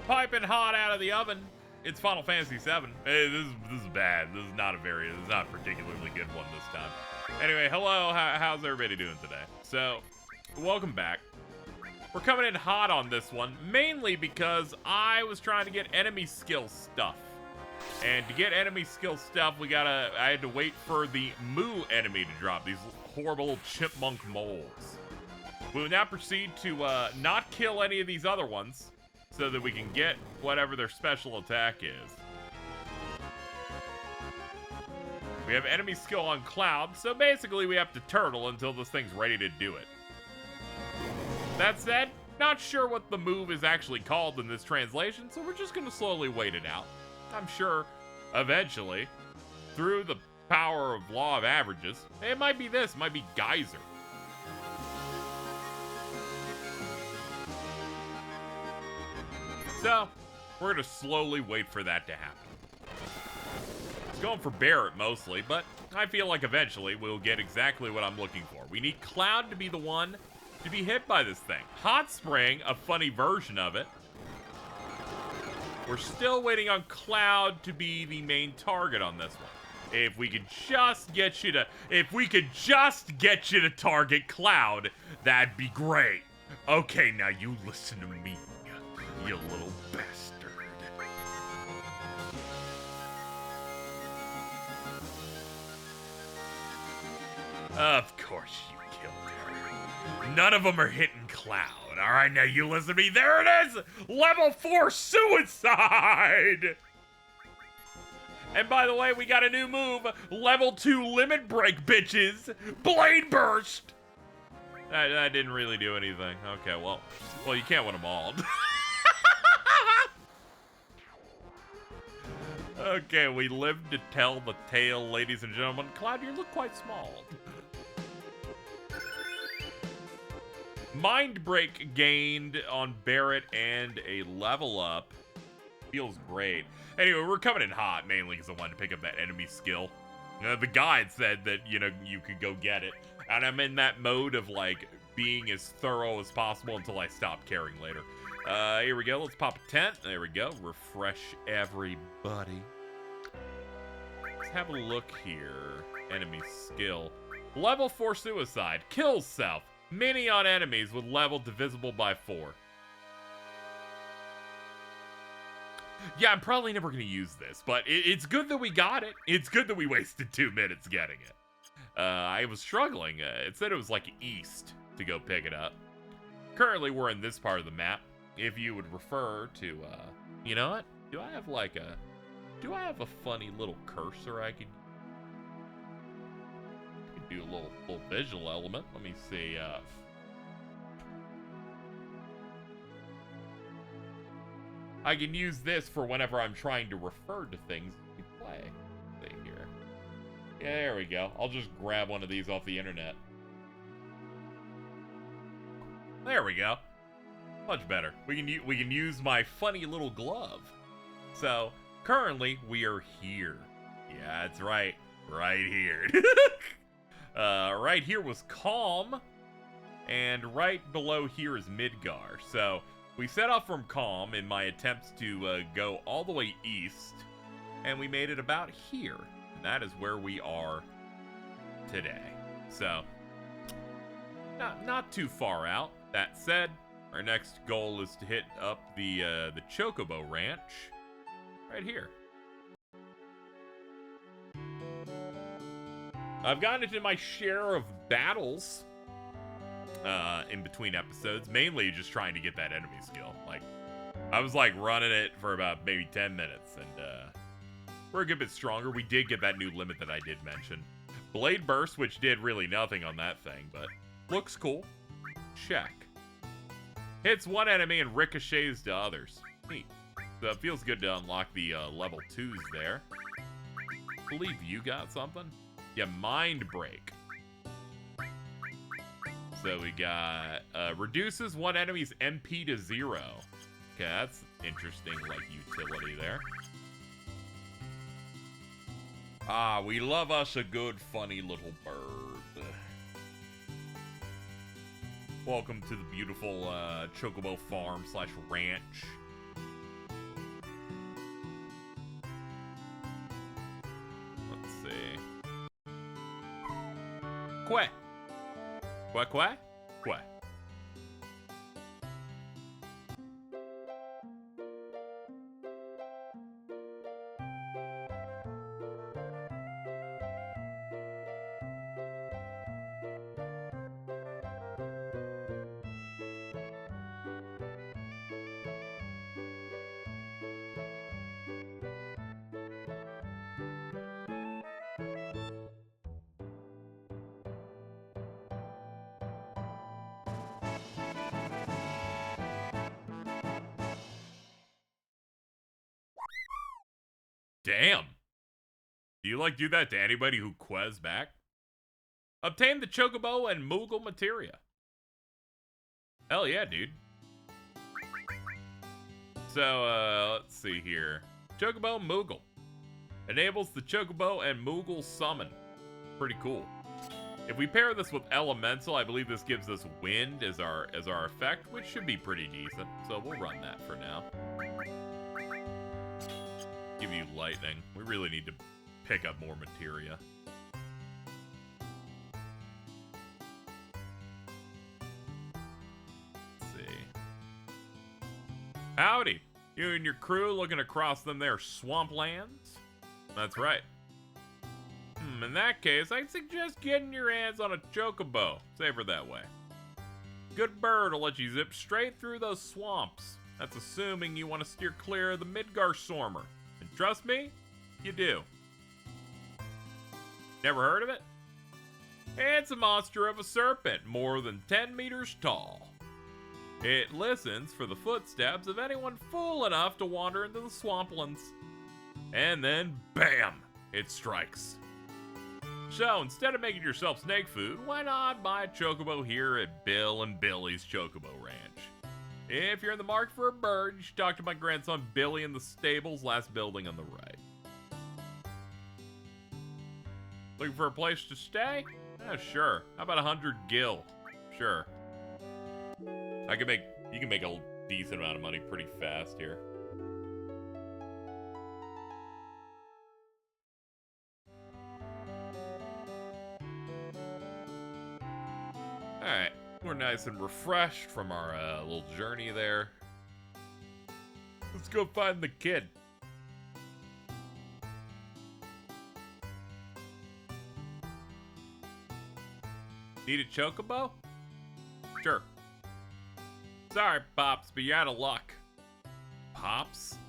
Piping hot out of the oven. It's Final Fantasy VII. Hey, this is bad. This is not a particularly good one this time. Anyway, hello. How's everybody doing today? So, welcome back. We're coming in hot on this one, mainly because I was trying to get enemy skill stuff. And to get enemy skill stuff, I had to wait for the Moo enemy to drop, these horrible little chipmunk moles. We will now proceed to not kill any of these other ones, so that we can get whatever their special attack is. We have enemy skill on Cloud, so basically we have to turtle until this thing's ready to do it. That said, not sure what the move is actually called in this translation, so we're just gonna slowly wait it out. I'm sure, eventually, through the power of law of averages, it might be this, it might be Geyser. So, we're gonna slowly wait for that to happen. It's going for Barrett mostly, but I feel like eventually we'll get exactly what I'm looking for. We need Cloud to be the one to be hit by this thing. Hot Spring, a funny version of it. We're still waiting on Cloud to be the main target on this one. If we could just get you to target Cloud, that'd be great. Okay, now you listen to me, you little bastard. Of course you killed her. None of them are hitting Cloud. All right, now you listen to me. There it is! Level 4 suicide! And by the way, we got a new move. Level 2 limit break, bitches. Blade burst! That didn't really do anything. Okay, well, you can't win them all. Okay, we live to tell the tale, ladies and gentlemen. Cloud, you look quite small. Mind Break gained on Barrett and a level up. Feels great. Anyway, we're coming in hot, mainly because I wanted to pick up that enemy skill. The guide said that, you could go get it. And I'm in that mode of, like, being as thorough as possible until I stop caring later. Here we go. Let's pop a tent. There we go. Refresh everybody. Let's have a look here. Enemy skill. Level 4 suicide. Kills self. Mini on enemies with level divisible by 4. Yeah, I'm probably never going to use this, but it's good that we got it. It's good that we wasted 2 minutes getting it. I was struggling. It said it was like east to go pick it up. Currently, we're in this part of the map. If you would refer to, you know what? Do I have a funny little cursor I could do a little visual element? Let me see, I can use this for whenever I'm trying to refer to things we play. Let's see here. Yeah, there we go. I'll just grab one of these off the internet. There we go. Much better. We can use my funny little glove. So, currently, we are here. Yeah, that's right. Right here. Right here was Calm. And right below here is Midgar. So, we set off from Calm in my attempts to go all the way east. And we made it about here. And that is where we are today. So, not too far out. That said, our next goal is to hit up the Chocobo Ranch right here. I've gotten into my share of battles in between episodes, mainly just trying to get that enemy skill. Like, I was like running it for about maybe 10 minutes, and we're a good bit stronger. We did get that new limit that I did mention. Blade Burst, which did really nothing on that thing, but looks cool. Check. Hits one enemy and ricochets to others. Neat. So it feels good to unlock the level 2s there. I believe you got something. Yeah, Mind Break. So we got reduces one enemy's MP to 0. Okay, that's interesting, like, utility there. Ah, we love us a good, funny little bird. Welcome to the beautiful Chocobo Farm / ranch. Que. Que? Que. Damn. Do you do that to anybody who ques back? Obtain the Chocobo and Moogle materia. Hell yeah, dude. So, let's see here. Chocobo Moogle. Enables the Chocobo and Moogle summon. Pretty cool. If we pair this with Elemental, I believe this gives us Wind as our effect, which should be pretty decent. So we'll run that for now. Give you Lightning. We really need to pick up more materia. Let's see. Howdy. You and your crew looking across them there swamplands? That's right. In that case, I'd suggest getting your hands on a Chocobo. Safer that way. Good bird will let you zip straight through those swamps. That's assuming you want to steer clear of the Midgar Stormer. And trust me, you do. Never heard of it? It's a monster of a serpent, more than 10 meters tall. It listens for the footsteps of anyone fool enough to wander into the swamplands. And then, bam, it strikes. So, instead of making yourself snake food, why not buy a Chocobo here at Bill and Billy's Chocobo Ranch? If you're in the market for a bird, you should talk to my grandson Billy in the stables, last building on the right. Looking for a place to stay? Sure. How about 100 gil? Sure. You can make a decent amount of money pretty fast here. Alright, we're nice and refreshed from our little journey there. Let's go find the kid. Need a Chocobo? Sure. Sorry, Pops, but you're out of luck. Pops?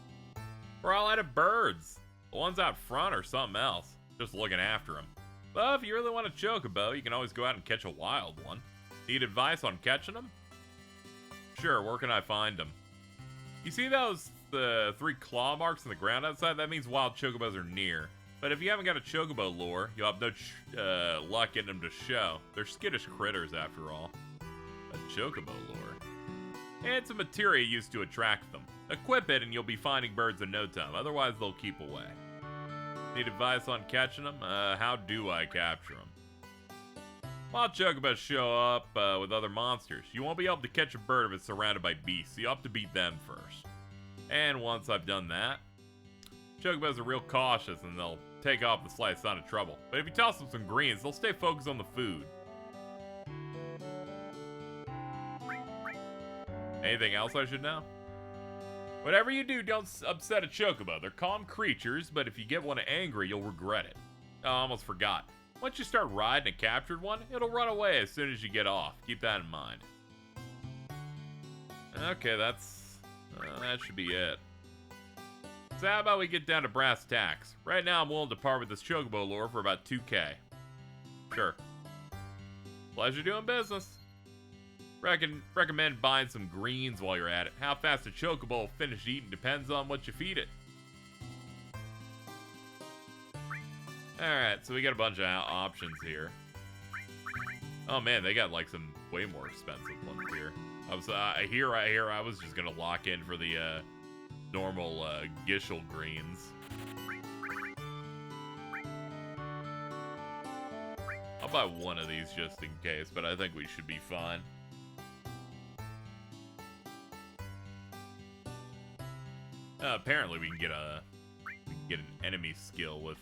We're all out of birds. The ones out front are something else. Just looking after them. But if you really want a Chocobo, you can always go out and catch a wild one. Need advice on catching them? Sure, where can I find them? You see the 3 claw marks in the ground outside? That means wild Chocobos are near. But if you haven't got a Chocobo lure, you'll have no luck getting them to show. They're skittish critters after all. A Chocobo lure. It's a materia used to attract them. Equip it and you'll be finding birds in no time, otherwise they'll keep away. Need advice on catching them? How do I capture them? Wild Chocobos show up with other monsters. You won't be able to catch a bird if it's surrounded by beasts, so you have to beat them first. And once I've done that, Chocobos are real cautious and they'll take off the slightest sign of trouble. But if you toss them some greens, they'll stay focused on the food. Anything else I should know? Whatever you do, don't upset a Chocobo. They're calm creatures, but if you get one angry, you'll regret it. Oh, I almost forgot. Once you start riding a captured one, it'll run away as soon as you get off. Keep that in mind. Okay, that should be it. So how about we get down to brass tacks? Right now, I'm willing to part with this Chocobo lure for about 2K. Sure. Pleasure doing business. Recommend buying some greens while you're at it. How fast a Chocobo will finish eating depends on what you feed it. Alright, so we got a bunch of options here. Oh man, they got like some way more expensive ones here. I was just gonna lock in for the normal Gishel greens. I'll buy one of these just in case, but I think we should be fine. Apparently we can get an enemy skill with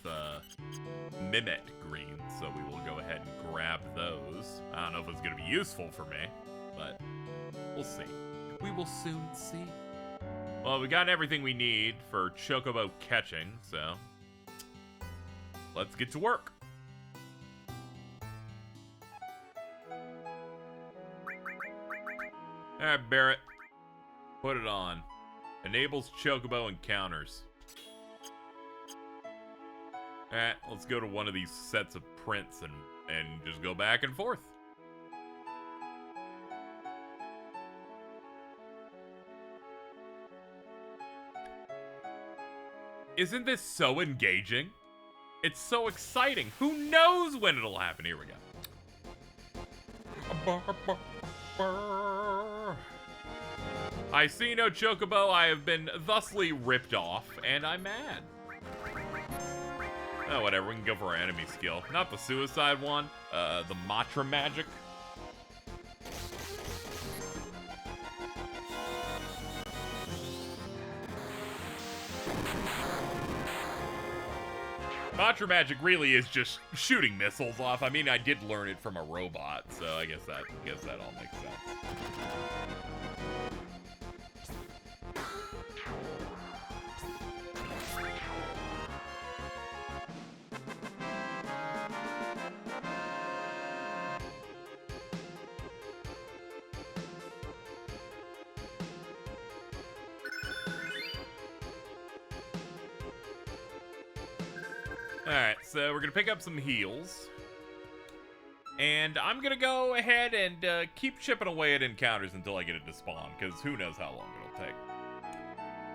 Mimit Green, so we will go ahead and grab those. I don't know if it's going to be useful for me, but we'll see. We will soon see. Well, we got everything we need for Chocobo catching, so let's get to work. Alright, Barrett. Put it on. Enables Chocobo encounters. Alright, let's go to one of these sets of prints and just go back and forth. Isn't this so engaging? It's so exciting. Who knows when it'll happen? Here we go. I see no Chocobo. I have been thusly ripped off, and I'm mad. Oh, whatever. We can go for our enemy skill. Not the suicide one. The Matra Magic. Matra Magic really is just shooting missiles off. I mean, I did learn it from a robot, so I guess that all makes sense. Alright, so we're gonna pick up some heals. And I'm gonna go ahead and keep chipping away at encounters until I get it to spawn, because who knows how long it'll take.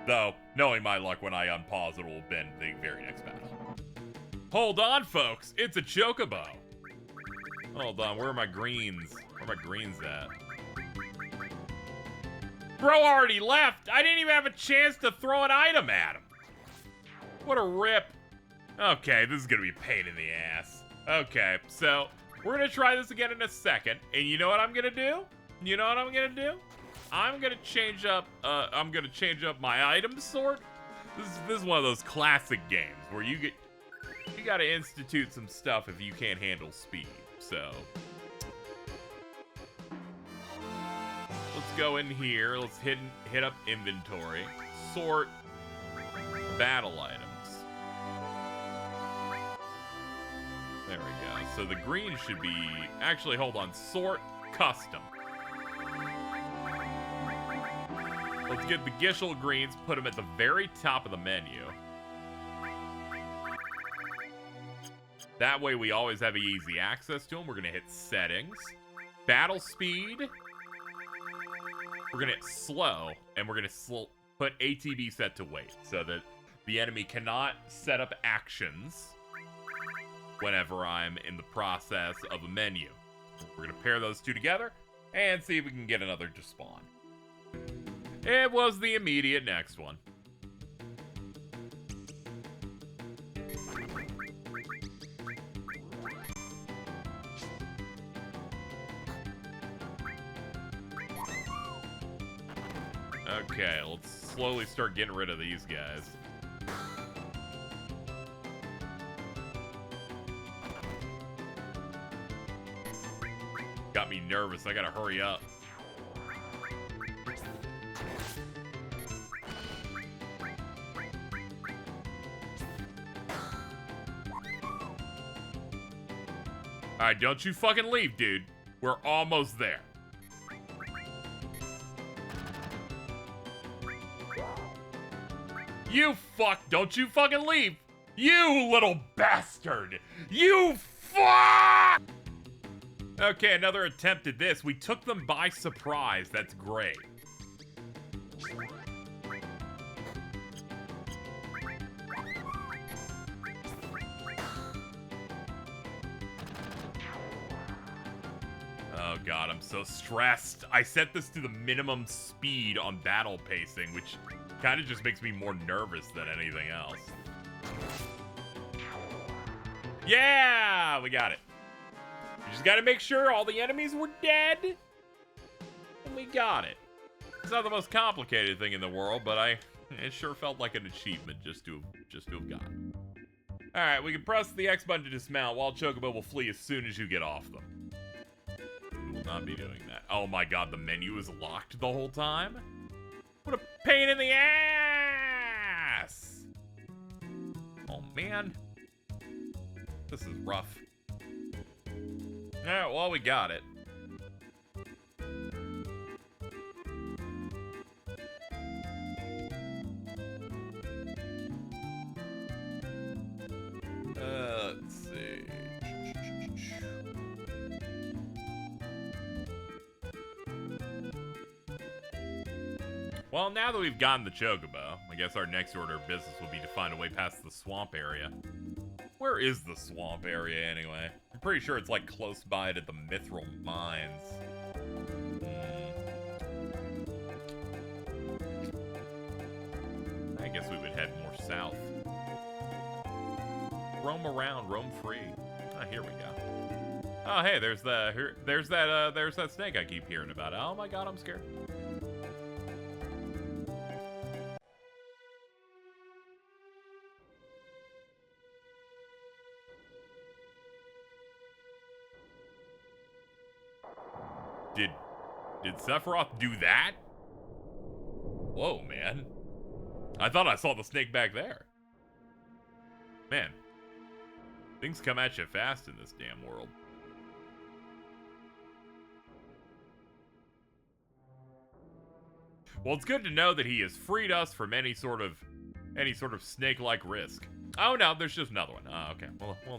Though, knowing my luck, when I unpause, it will have been the very next battle. Hold on, folks! It's a Chocobo! Hold on, where are my greens? Where are my greens at? Bro already left! I didn't even have a chance to throw an item at him! What a rip! Okay, this is gonna be a pain in the ass. Okay, so we're gonna try this again in a second, and you know what I'm gonna do? You know what I'm gonna do? I'm gonna change up my item sort. This is one of those classic games where you gotta institute some stuff if you can't handle speed. So let's go in here. Let's hit up inventory, sort battle items. There we go. So the green should be... Actually, hold on. Sort custom. Let's get the Gishel greens, put them at the very top of the menu. That way we always have easy access to them. We're going to hit settings. Battle speed. We're going to hit slow, and we're going to put ATB set to wait so that the enemy cannot set up actions whenever I'm in the process of a menu. We're gonna pair those two together and see if we can get another to spawn. It was the immediate next one. Okay, let's slowly start getting rid of these guys. Got me nervous. I gotta hurry up. Alright, don't you fucking leave, dude. We're almost there. You fuck! Don't you fucking leave! You little bastard! You fuck! Okay, another attempt at this. We took them by surprise. That's great. Oh god, I'm so stressed. I set this to the minimum speed on battle pacing, which kind of just makes me more nervous than anything else. Yeah, we got it. We just gotta make sure all the enemies were dead. And we got it. It's not the most complicated thing in the world, but I It sure felt like an achievement just to have gotten. Alright, we can press the X button to dismount while Chocobo will flee as soon as you get off them. We will not be doing that. Oh my god, the menu is locked the whole time? What a pain in the ass! Oh man. This is rough. Alright, well, we got it. Let's see. Well, now that we've gotten the Chocobo, I guess our next order of business will be to find a way past the swamp area. Where is the swamp area, anyway? I'm pretty sure it's, like, close by to the Mithril Mines. I guess we would head more south. Roam around, roam free. Ah, here we go. Oh, hey, there's that snake I keep hearing about. Oh my god, I'm scared. Did Sephiroth do that? Whoa, man. I thought I saw the snake back there. Man. Things come at you fast in this damn world. Well, it's good to know that he has freed us from any sort of snake-like risk. Oh no, there's just another one. Oh, okay. Well,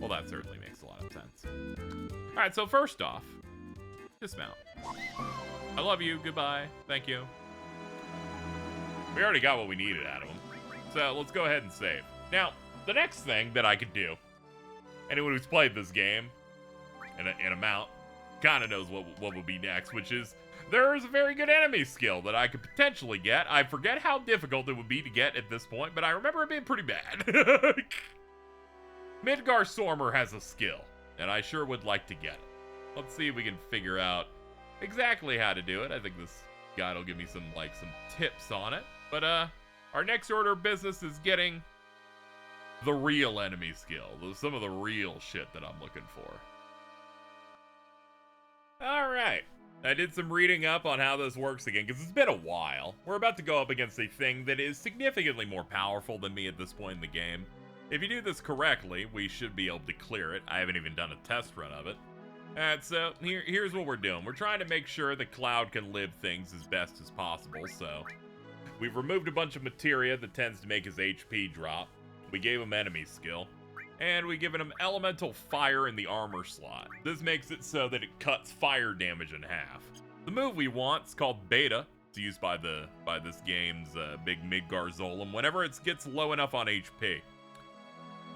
that certainly makes a lot of sense. All right, so first off, dismount. I love you. Goodbye. Thank you. We already got what we needed out of him. So let's go ahead and save. Now, the next thing that I could do, anyone who's played this game in amount kind of knows what would be next, which is there's a very good enemy skill that I could potentially get. I forget how difficult it would be to get at this point, but I remember it being pretty bad. Midgar Sormer has a skill, and I sure would like to get it. Let's see if we can figure out exactly how to do it. I think this guide will give me some tips on it. But our next order of business is getting the real enemy skill. Some of the real shit that I'm looking for. Alright. I did some reading up on how this works again, because it's been a while. We're about to go up against a thing that is significantly more powerful than me at this point in the game. If you do this correctly, we should be able to clear it. I haven't even done a test run of it. Alright, so here's what we're doing. We're trying to make sure that Cloud can live things as best as possible, so we've removed a bunch of materia that tends to make his HP drop. We gave him enemy skill, and we've given him elemental fire in the armor slot. This makes it so that it cuts fire damage in half. The move we want is called Beta. It's used by this game's big Midgar Zolom whenever it gets low enough on HP.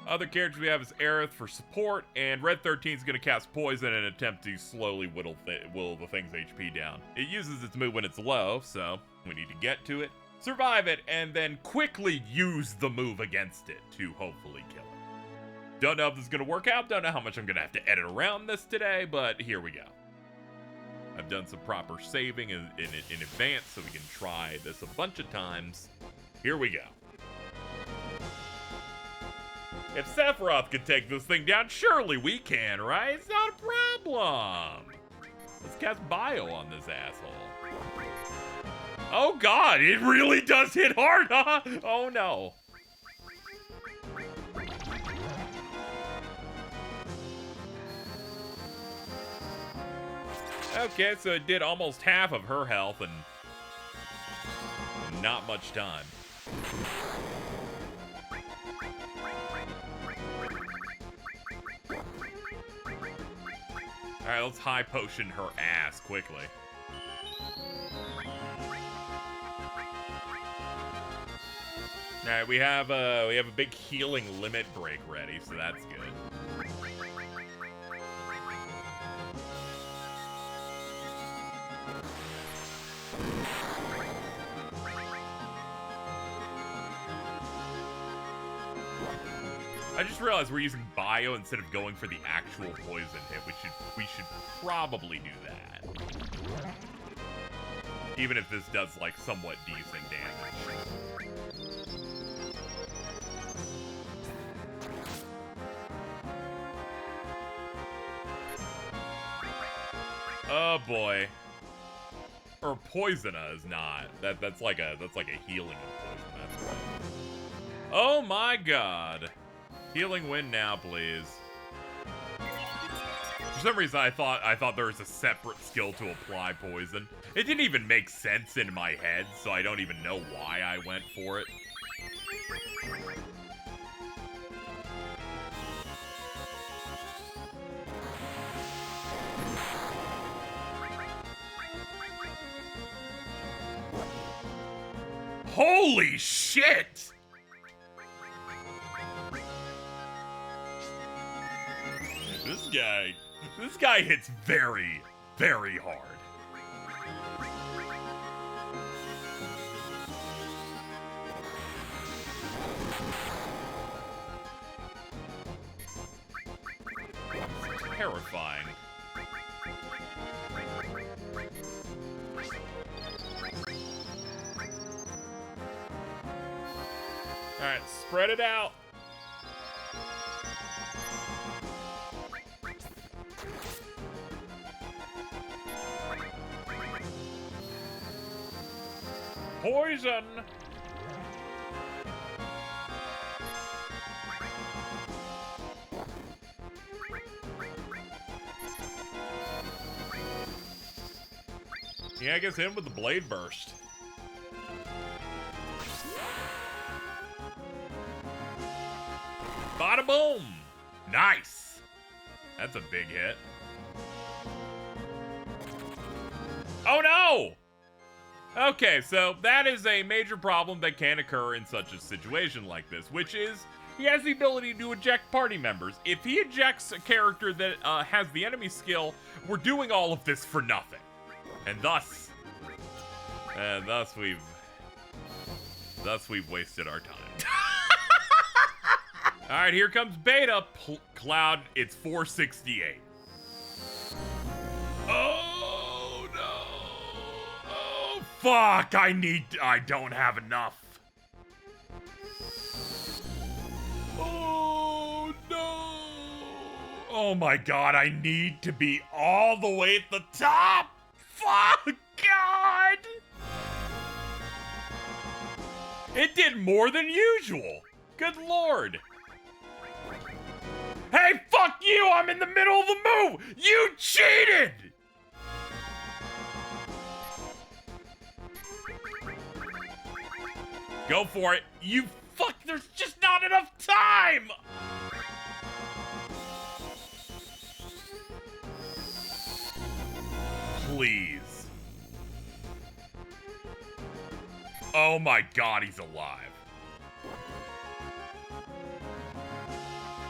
Other characters we have is Aerith for support, and Red 13 is going to cast Poison in an attempt to slowly whittle the thing's HP down. It uses its move when it's low, so we need to get to it, survive it, and then quickly use the move against it to hopefully kill it. Don't know if this is going to work out, don't know how much I'm going to have to edit around this today, but here we go. I've done some proper saving in advance so we can try this a bunch of times. Here we go. If Sephiroth could take this thing down, surely we can, right? It's not a problem. Let's cast Bio on this asshole. Oh god, it really does hit hard, huh? Oh no. Okay, so it did almost half of her health and not much time. Alright, let's high potion her ass quickly. Alright, we have a big healing limit break ready, so that's good. I just realized we're using bio instead of going for the actual poison hit. We should probably do that. Even if this does like somewhat decent damage. Oh boy. Or Poisona is not. That's like a healing of poison. That's right. Oh my god. Healing wind now, please. For some reason I thought there was a separate skill to apply poison. It didn't even make sense in my head, so I don't even know why I went for it. Holy shit! This guy hits very, very hard. Terrifying. Alright, spread it out. Poison! Yeah, I guess him with the blade burst. Bada boom! Nice! That's a big hit. Oh no! Okay, so that is a major problem that can occur in such a situation like this, which is he has the ability to eject party members. If he ejects a character that has the enemy skill, we're doing all of this for nothing. And thus we've wasted our time. Alright, here comes Beta. Cloud, it's 468. Oh, no. Oh, fuck. I don't have enough. Oh, no. Oh, my God. I need to be all the way at the top. Fuck, God. It did more than usual. Good Lord. Hey, fuck you! I'm in the middle of the move! You cheated! Go for it. You fuck, there's just not enough time! Please. Oh my God, he's alive.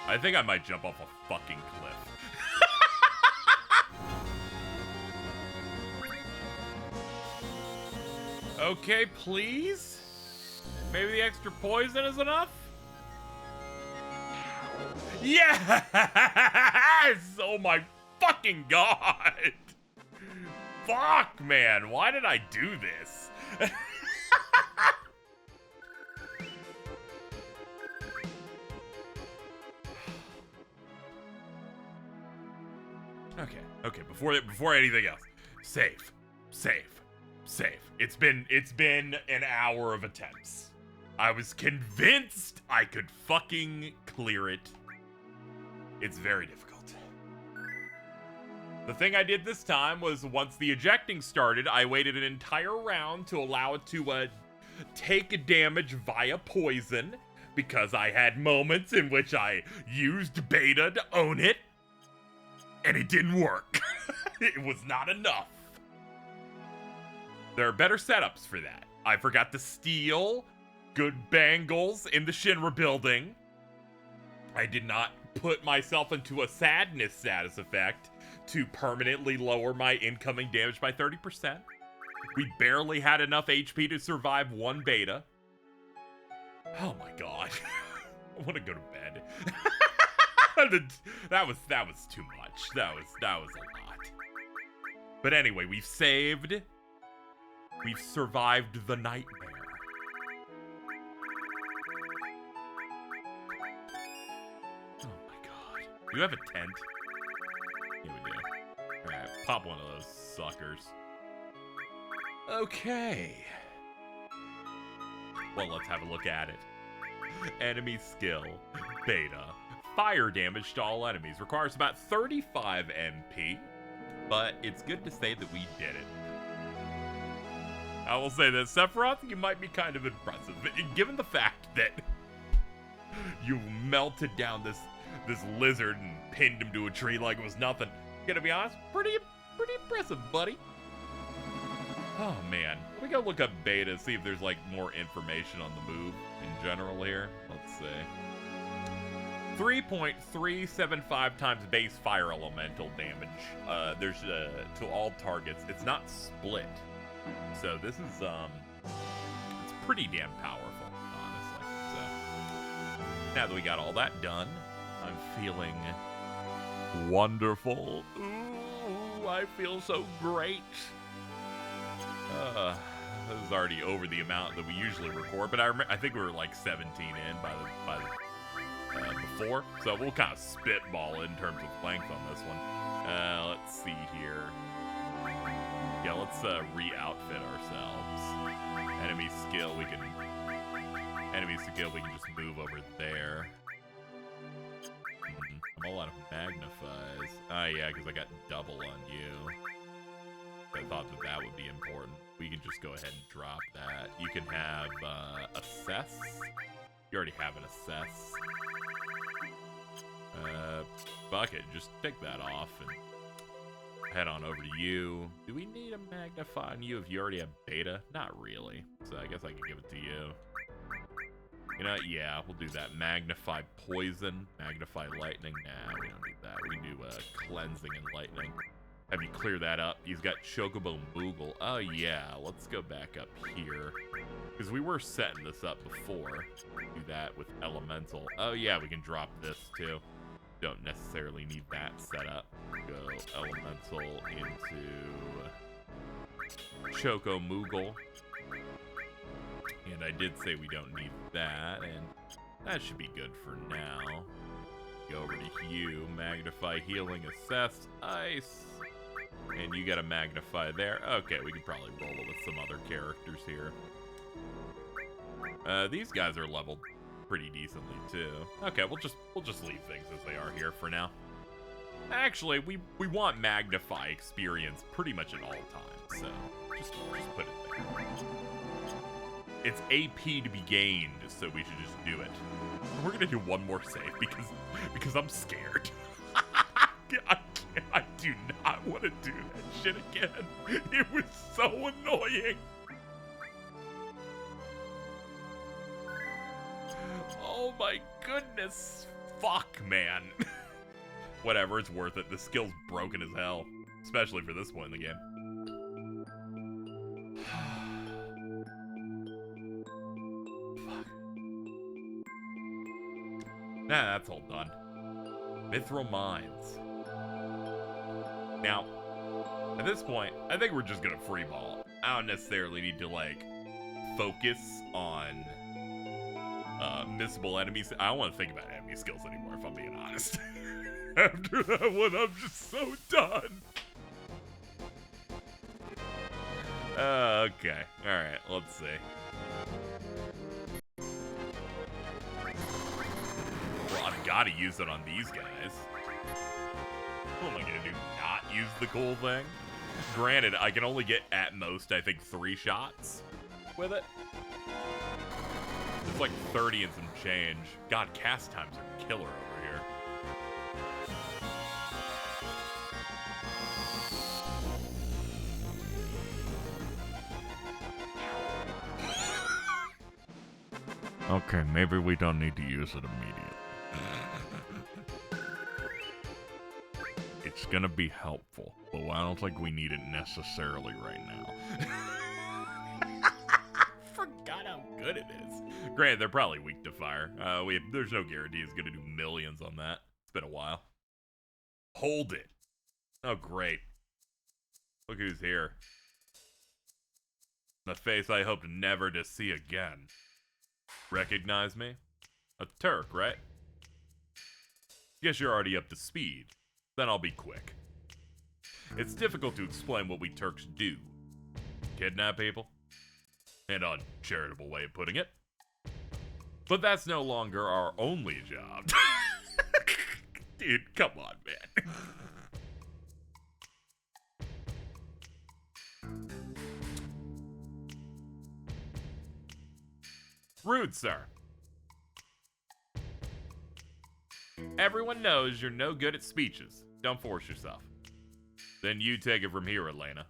I think I might jump off a fucking cliff. Okay, please? Maybe the extra poison is enough? Yes! Oh my fucking God! Fuck, man. Why did I do this? Okay, before anything else. Save. It's been an hour of attempts. I was convinced I could fucking clear it. It's very difficult. The thing I did this time was once the ejecting started, I waited an entire round to allow it to take damage via poison because I had moments in which I used Beta to own it. And it didn't work. It was not enough. There are better setups for that. I forgot to steal good bangles in the Shinra building. I did not put myself into a sadness status effect to permanently lower my incoming damage by 30%. We barely had enough HP to survive one beta. Oh my God. I want to go to bed. That was too much. That was a lot. But anyway, we've saved. We've survived the nightmare. Oh my God. Do you have a tent? Yeah, we do. Alright, pop one of those suckers. Okay. Well, let's have a look at it. Enemy skill, beta. Fire damage to all enemies. Requires about 35 MP. But it's good to say that we did it. I will say this, Sephiroth, you might be kind of impressive. Given the fact that you melted down this lizard and pinned him to a tree like it was nothing. Gonna be honest, pretty impressive, buddy. Oh man, let me go look up beta, see if there's like more information on the move in general here. Let's see. 3.375 times base fire elemental damage. There's to all targets. It's not split, so this is it's pretty damn powerful, honestly. So now that we got all that done, I'm feeling wonderful. Ooh, I feel so great. This is already over the amount that we usually record, but I think we were like 17 in by the before, so we'll kind of spitball in terms of length on this one. Let's see here. Yeah, let's re-outfit ourselves. Enemy skill, we can just move over there. I'm all out of magnifies. Ah, yeah, because I got double on you. I thought that would be important. We can just go ahead and drop that. You can have assess. You already have an assess. Fuck it, just take that off and head on over to you. Do we need a magnify on you if you already have beta? Not really. So I guess I can give it to you. You know, yeah, we'll do that. Magnify poison, magnify lightning. Nah, we don't need that. We can do cleansing and lightning. Have you clear that up? He's got Chocobo Moogle. Oh yeah, let's go back up here. Because we were setting this up before. Do that with elemental. Oh yeah, we can drop this too. Don't necessarily need that set up. Go elemental into Choco Moogle. And I did say we don't need that, and that should be good for now. Go over to you, magnify, healing, assess, ice. And you got a magnify there. Okay, we can probably roll it with some other characters here. These guys are leveled pretty decently too. Okay, we'll just leave things as they are here for now. Actually, we want magnify experience pretty much at all times, so just put it there. It's AP to be gained, so we should just do it. We're gonna do one more save because I'm scared. I do not want to do that shit again. It was so annoying. Oh my goodness. Fuck, man. Whatever, it's worth it. The skill's broken as hell. Especially for this point in the game. Fuck. Nah, that's all done. Mithril Mines. Now, at this point, I think we're just gonna freeball. I don't necessarily need to, like, focus on missable enemies. I don't want to think about enemy skills anymore, if I'm being honest. After that one, I'm just so done. Okay. Alright, let's see. Well, I've got to use it on these guys. What am I gonna do? Not use the cool thing? Granted, I can only get, at most, I think, 3 shots with it. It's like 30 and some change. God, cast times are killer over here. Okay, maybe we don't need to use it immediately. It's gonna be helpful, but I don't think we need it necessarily right now. Forgot how good it is. Granted, they're probably weak to fire. There's no guarantee it's gonna do millions on that. It's been a while. Hold it. Oh, great. Look who's here. The face I hoped never to see again. Recognize me? A Turk, right? Guess you're already up to speed. Then I'll be quick. it's difficult to explain what we Turks do. Kidnap people? An uncharitable way of putting it. But that's no longer our only job. Dude, come on, man. Rude, sir. Everyone knows you're no good at speeches. Don't force yourself. Then you take it from here, Elena.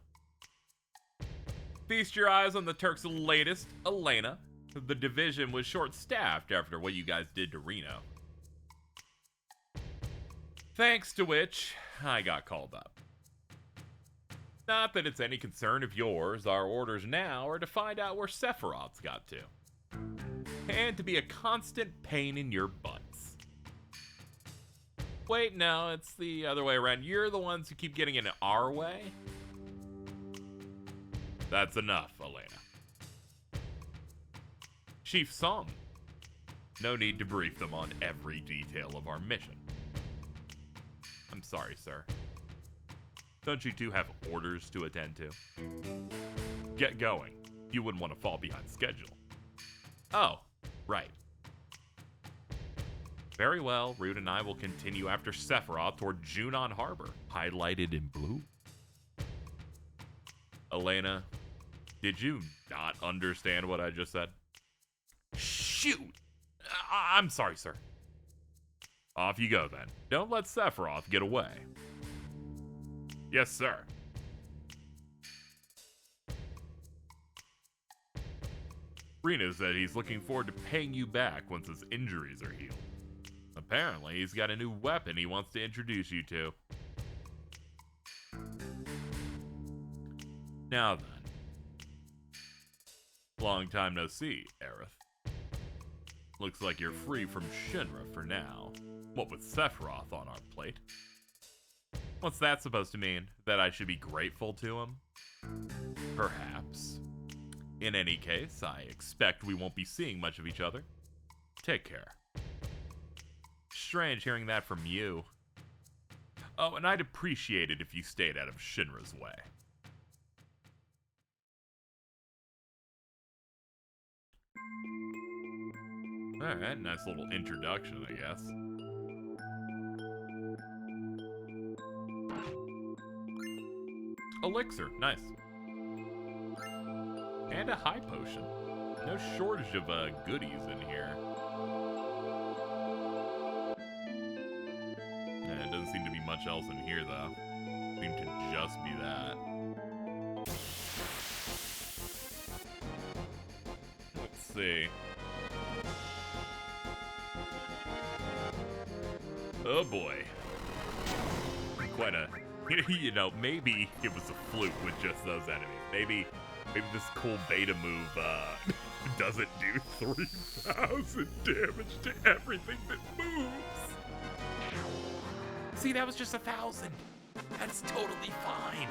Feast your eyes on the Turks' latest, Elena. The division was short-staffed after what you guys did to Reno. Thanks to which, I got called up. Not that it's any concern of yours, our orders now are to find out where Sephiroth's got to. And to be a constant pain in your butts. Wait, no, it's the other way around. You're the ones who keep getting in our way? That's enough, Elena. Chief Song. No need to brief them on every detail of our mission. I'm sorry, sir. Don't you two have orders to attend to? Get going. You wouldn't want to fall behind schedule. Oh, right. Very well, Rude and I will continue after Sephiroth toward Junon Harbor, highlighted in blue. Elena, did you not understand what I just said? Shoot! I'm sorry, sir. Off you go, then. Don't let Sephiroth get away. Yes, sir. Reno said he's looking forward to paying you back once his injuries are healed. Apparently, he's got a new weapon he wants to introduce you to. Now then. Long time no see, Aerith. Looks like you're free from Shinra for now. What with Sephiroth on our plate. What's that supposed to mean? That I should be grateful to him? Perhaps. In any case, I expect we won't be seeing much of each other. Take care. Strange hearing that from you. Oh, and I'd appreciate it if you stayed out of Shinra's way. Alright, nice little introduction, I guess. Elixir, nice. And a high potion. No shortage of goodies in here. Yeah, it doesn't seem to be much else in here, though. Seem to just be that. Let's see. Oh boy. Quite a... You know, maybe it was a fluke with just those enemies. Maybe this cool beta move doesn't do 3,000 damage to everything that moves. See, that was just 1,000. That's totally fine.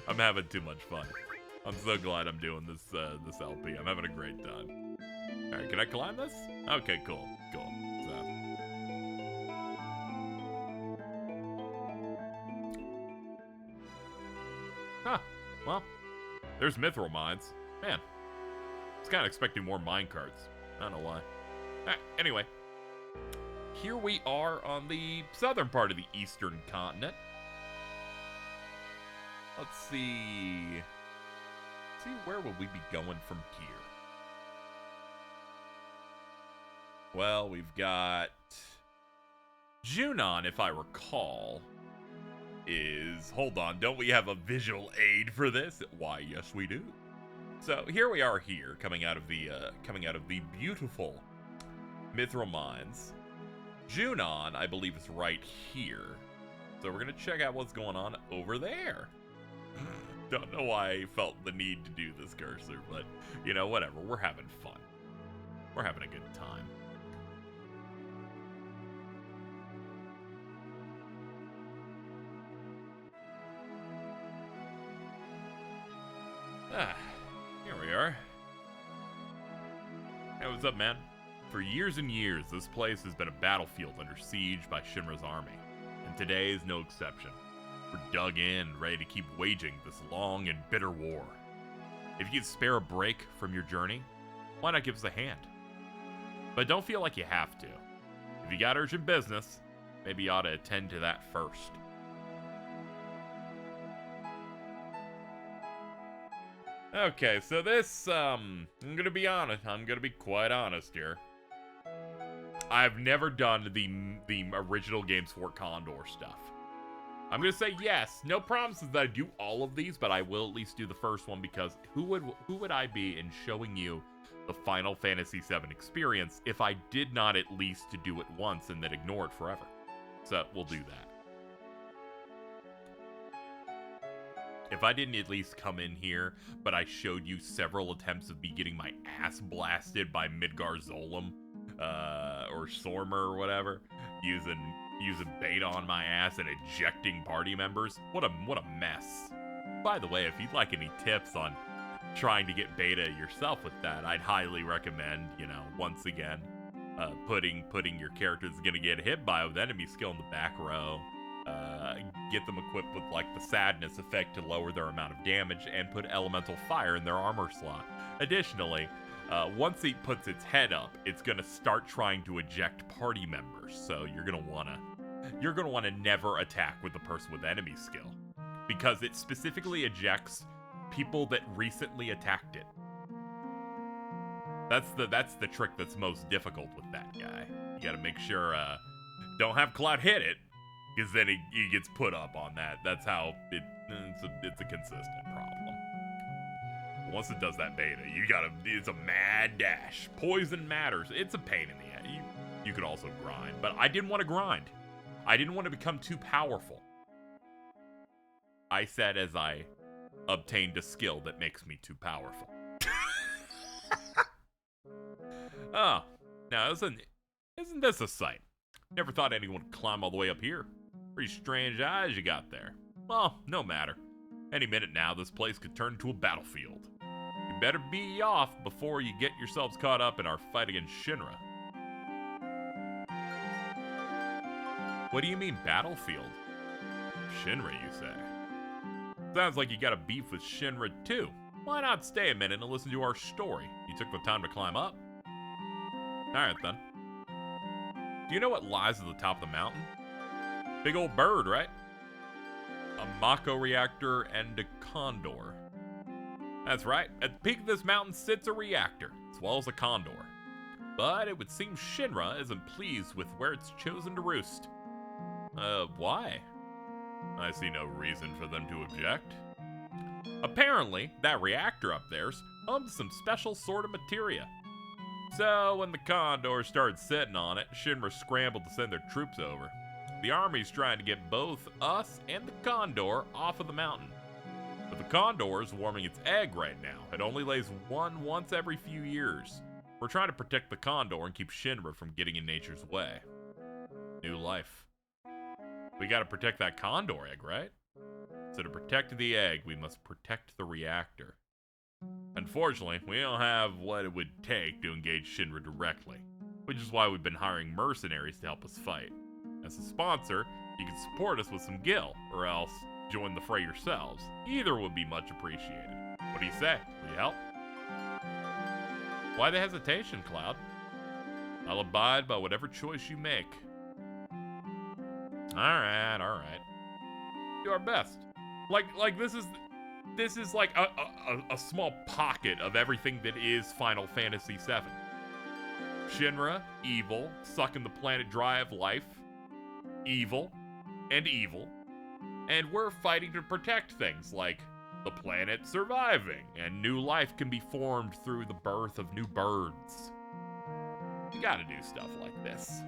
I'm having too much fun. I'm so glad I'm doing this this LP. I'm having a great time. All right, can I climb this? Okay, cool, cool. So. Huh, well, there's Mithril Mines. Man, I was kind of expecting more minecarts. I don't know why. Anyway, here we are on the southern part of the eastern continent. Let's see. Where will we be going from here? Well, we've got Junon, if I recall, is... Hold on, don't we have a visual aid for this? Why, yes, we do. So here we are here, coming out of the beautiful Mithril Mines. Junon, I believe, is right here. So we're gonna check out what's going on over there. Don't know why I felt the need to do this cursor, but, you know, whatever. We're having fun. We're having a good time. Here we are. Hey, what's up, man? For years and years, this place has been a battlefield under siege by Shinra's army, and today is no exception. We're dug in, ready to keep waging this long and bitter war. If you could spare a break from your journey, why not give us a hand? But don't feel like you have to. If you got urgent business, maybe you ought to attend to that first. Okay, so this, I'm gonna be honest. I'm gonna be quite honest here. I've never done the original Games for Condor stuff. I'm gonna say yes. No promises that I do all of these, but I will at least do the first one because who would I be in showing you the Final Fantasy VII experience if I did not at least to do it once and then ignore it forever? So we'll do that. If I didn't at least come in here, but I showed you several attempts of me getting my ass blasted by Midgar Zolom, or Sormer or whatever, using beta on my ass and ejecting party members, what a mess. By the way, if you'd like any tips on trying to get beta yourself with that, I'd highly recommend, once again, putting your character that's gonna get hit by with enemy skill in the back row. Get them equipped with like the sadness effect to lower their amount of damage, and put elemental fire in their armor slot. Additionally, once it puts its head up, it's gonna start trying to eject party members. So you're gonna wanna never attack with the person with enemy skill, because it specifically ejects people that recently attacked it. That's the trick that's most difficult with that guy. You gotta make sure don't have Cloud hit it, because then he gets put up on that. That's how it's a consistent problem. Once it does that beta, it's a mad dash. Poison matters. It's a pain in the ass. You could also grind, but I didn't want to grind. I didn't want to become too powerful. I said as I obtained a skill that makes me too powerful. Oh, now isn't this a sight? Never thought anyone would climb all the way up here. Pretty strange eyes you got there. Well, no matter. Any minute now, this place could turn into a battlefield. You better be off before you get yourselves caught up in our fight against Shinra. What do you mean, battlefield? Shinra, you say? Sounds like you got a beef with Shinra, too. Why not stay a minute and listen to our story? You took the time to climb up. Alright, then. Do you know what lies at the top of the mountain? Big old bird, right? A Mako reactor and a condor. That's right. At the peak of this mountain sits a reactor, as well as a condor. But it would seem Shinra isn't pleased with where it's chosen to roost. Why? I see no reason for them to object. Apparently, that reactor up there's some special sort of materia. So, when the Condor started sitting on it, Shinra scrambled to send their troops over. The army's trying to get both us and the Condor off of the mountain. But the Condor is warming its egg right now. It only lays one once every few years. We're trying to protect the Condor and keep Shinra from getting in nature's way. New life. We gotta protect that Condor egg, right? So to protect the egg, we must protect the reactor. Unfortunately, we don't have what it would take to engage Shinra directly, which is why we've been hiring mercenaries to help us fight. As a sponsor, you can support us with some gil, or else join the fray yourselves. Either would be much appreciated. What do you say? Will you help? Why the hesitation, Cloud? I'll abide by whatever choice you make. Alright. Do our best. Like this is like a small pocket of everything that is Final Fantasy VII. Shinra, evil, sucking the planet dry of life. Evil. And we're fighting to protect things like the planet surviving, and new life can be formed through the birth of new birds. You gotta do stuff like this.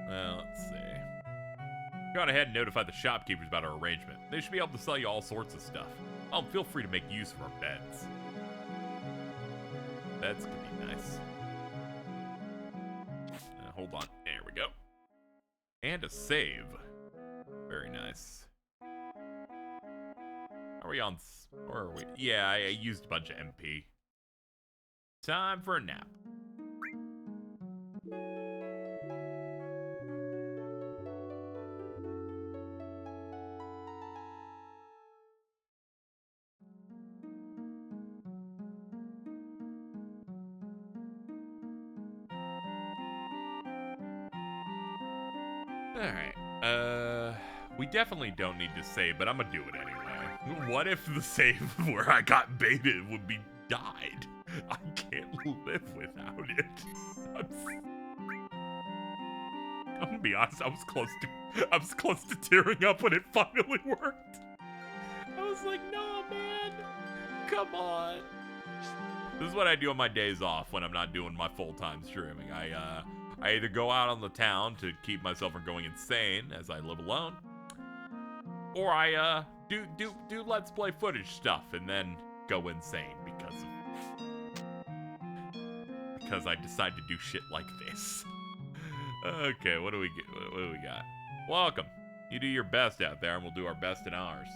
Well, let's see. Go on ahead and notify the shopkeepers about our arrangement. They should be able to sell you all sorts of stuff. Oh, feel free to make use of our beds. Beds could be nice. Hold on. There we go. And a save. Very nice. Are we on... Or are we... Yeah, I used a bunch of MP. Time for a nap. Alright, we definitely don't need to save, but I'm gonna do it anyway. What if the save where I got baited would be died? I can't live without it. I'm gonna be honest, I was close to tearing up when it finally worked. I was like, no, man, come on. This is what I do on my days off when I'm not doing my full-time streaming. I either go out on the town to keep myself from going insane as I live alone, or I do Let's Play footage stuff and then go insane because I decide to do shit like this. Okay, what do we got? Welcome. You do your best out there, and we'll do our best in ours.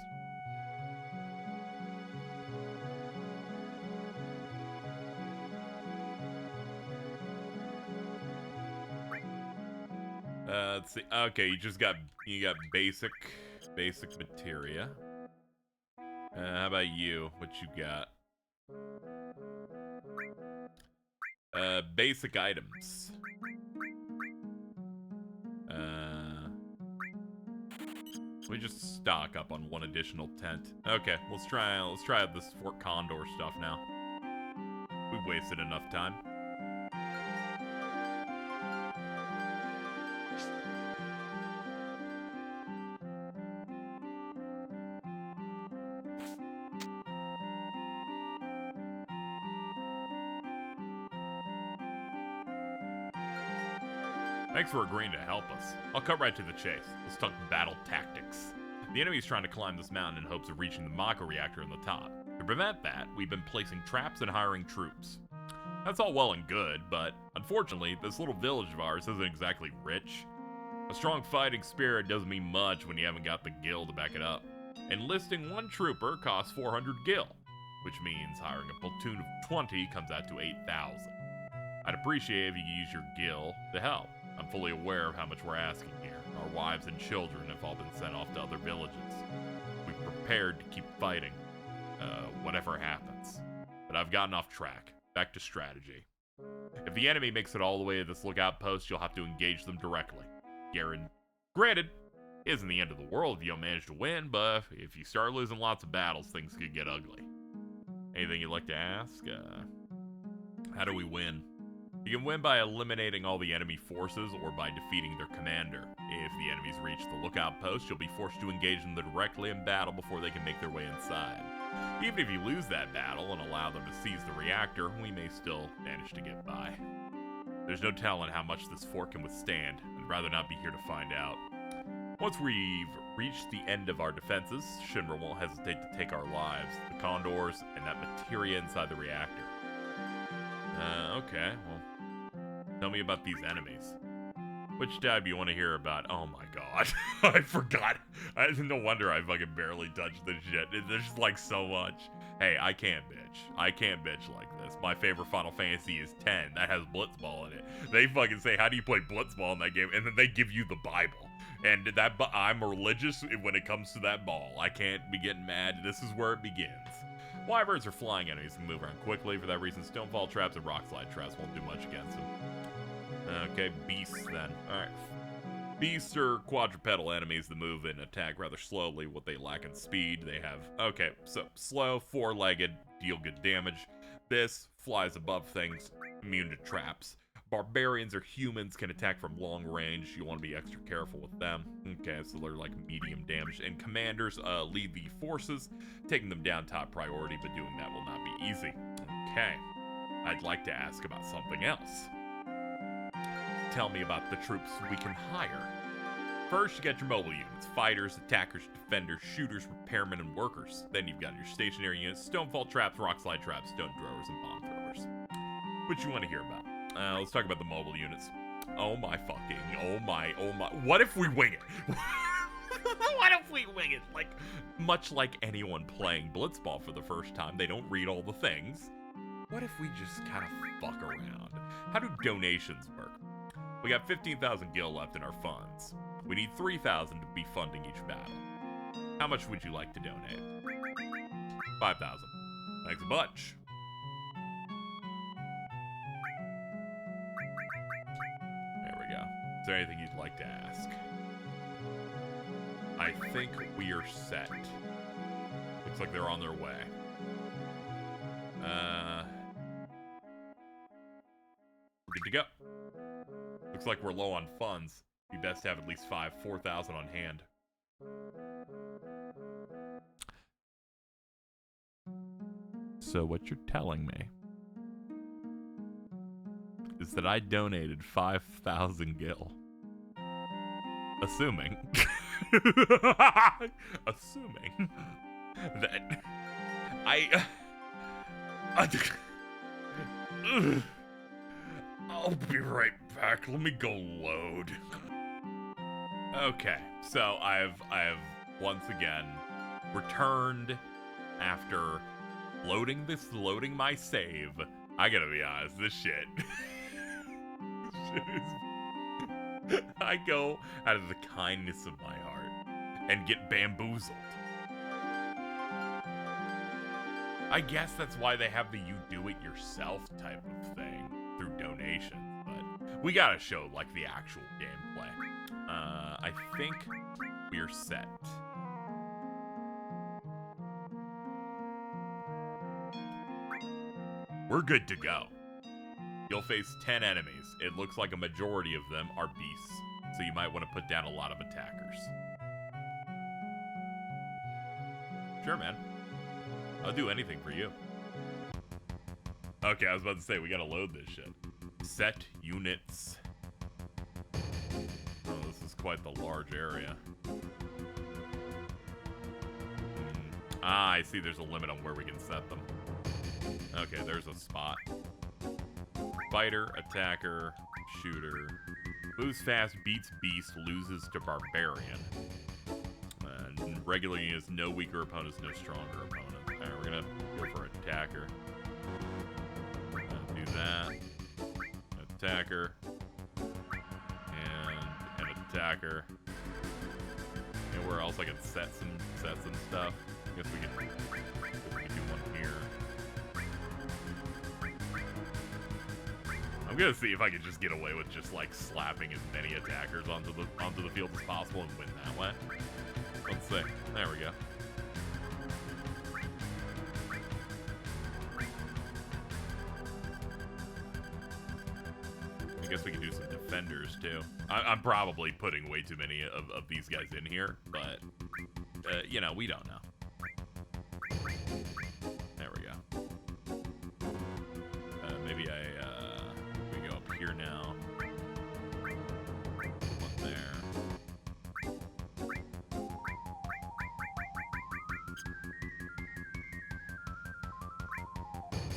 Let's see. Okay, you got basic materia. How about you? What you got? Basic items. We just stock up on one additional tent. Okay, let's try this Fort Condor stuff now. We've wasted enough time. Thanks for agreeing to help us. I'll cut right to the chase. Let's talk battle tactics. The enemy's trying to climb this mountain in hopes of reaching the Mako reactor on the top. To prevent that, we've been placing traps and hiring troops. That's all well and good, but unfortunately, this little village of ours isn't exactly rich. A strong fighting spirit doesn't mean much when you haven't got the gil to back it up. Enlisting one trooper costs 400 gil, which means hiring a platoon of 20 comes out to 8,000. I'd appreciate if you could use your gil to help. I'm fully aware of how much we're asking here. Our wives and children have all been sent off to other villages. We've prepared to keep fighting, whatever happens. But I've gotten off track. Back to strategy. If the enemy makes it all the way to this lookout post, you'll have to engage them directly. Granted, it isn't the end of the world if you don't manage to win, but if you start losing lots of battles, things could get ugly. Anything you'd like to ask? How do we win? You can win by eliminating all the enemy forces or by defeating their commander. If the enemies reach the lookout post, you'll be forced to engage them directly in battle before they can make their way inside. Even if you lose that battle and allow them to seize the reactor, we may still manage to get by. There's no telling how much this fort can withstand. I'd rather not be here to find out. Once we've reached the end of our defenses, Shinra won't hesitate to take our lives, the Condors, and that materia inside the reactor. Okay, well, tell me about these enemies. Which tab do you want to hear about? Oh my god, I forgot. No wonder I fucking barely touched this shit. There's like so much. Hey, I can't bitch. I can't bitch like this. My favorite Final Fantasy is 10. That has Blitzball in it. They fucking say, how do you play Blitzball in that game? And then they give you the Bible. And I'm religious when it comes to that ball. I can't be getting mad. This is where it begins. Wyverns are flying enemies and move around quickly. For that reason, Stonefall traps and rock slide traps won't do much against them. Okay, beasts then. Alright. Beasts are quadrupedal enemies that move and attack rather slowly. What they lack in speed, they have... Okay, so slow, four-legged, deal good damage. This flies above things, immune to traps. Barbarians or humans can attack from long range. You want to be extra careful with them. Okay, so they're like medium damage. And commanders lead the forces, taking them down top priority, but doing that will not be easy. Okay, I'd like to ask about something else. Tell me about the troops we can hire. First, you got your mobile units, fighters, attackers, defenders, shooters, repairmen, and workers. Then you've got your stationary units, stonefall traps, rock slide traps, stone throwers, and bomb throwers. What you want to hear about? Let's talk about the mobile units. Oh my. What if we wing it? What if we wing it? Like, much like anyone playing Blitzball for the first time, they don't read all the things. What if we just kind of fuck around? How do donations work? We got 15,000 gil left in our funds. We need 3,000 to be funding each battle. How much would you like to donate? 5,000. Thanks a bunch. There we go. Is there anything you'd like to ask? I think we are set. Looks like they're on their way. We're good to go. Looks like we're low on funds. Be best to have at least 4,000 on hand. So what you're telling me is that I donated 5,000 gil. Assuming that I'll be right back. Let me go load. Okay, so I've once again returned after loading my save. I gotta be honest, this shit. I go out of the kindness of my heart and get bamboozled. I guess that's why they have the you do it yourself type of thing through donations, but we gotta show like the actual gameplay. I think we're set. We're good to go. You'll face 10 enemies. It looks like a majority of them are beasts, so you might want to put down a lot of attackers. Sure, man. I'll do anything for you. Okay, I was about to say, we gotta load this shit. Set units. Oh, this is quite the large area. Ah, I see there's a limit on where we can set them. Okay, there's a spot. Fighter, attacker, shooter. Moves fast, beats beast, loses to barbarian. And regular units, no weaker opponents, no stronger opponents. Alright, we're gonna go for attacker. Do that. Attacker. And an attacker. Anywhere else I can set some stuff. Guess we can do one here. I'm gonna see if I can just get away with just like slapping as many attackers onto the field as possible and win that way. Let's see. There we go. I guess we can do some defenders too. I'm probably putting way too many of these guys in here, but you know, we don't know. There we go. Maybe we go up here now. One there.